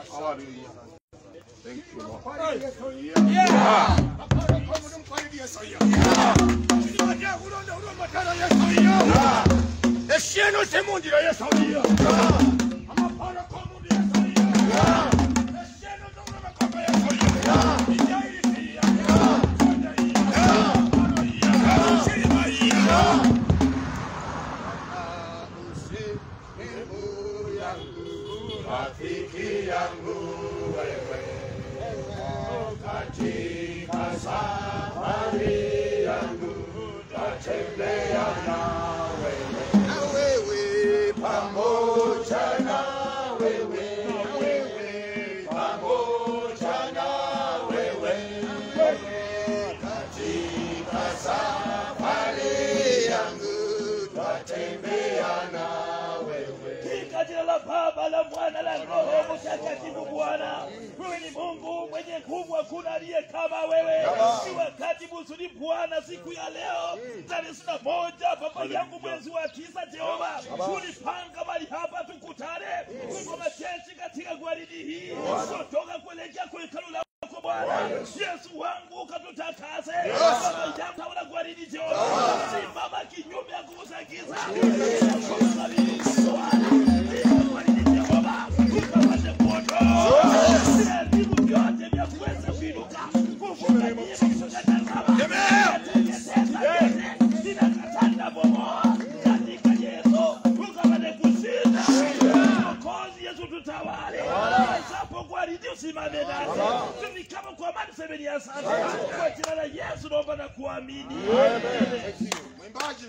Hallelujah. Thank you, Lord. Rafiki yangu wewe, katika safari yangu tatembea na wewe pamoja na wewe pamoja na wewe, katika safari yangu tatembea na jina la Baba, la Mwana, la Roho Mtakatifu. Bwana, wewe ni Mungu mwenye nguvu, hakuna aliye kama wewe. Ni wakati mzuri Bwana, siku ya leo tarehe 21 Baba yangu mwezi wa 9, Jehova, ulipanga mali hapa tukutane kwa majeshi katika gwaridi hii, kutoka kuelekea kwa hekalu lako Bwana. Yesu wangu katutakase Baba yangu, tawala gwaridi Jehova, simama kinyume ya nguvu za giza. Kama kwa amani semeni asante. Kwa jina la Yesu naomba na kuamini. Mwimbaji.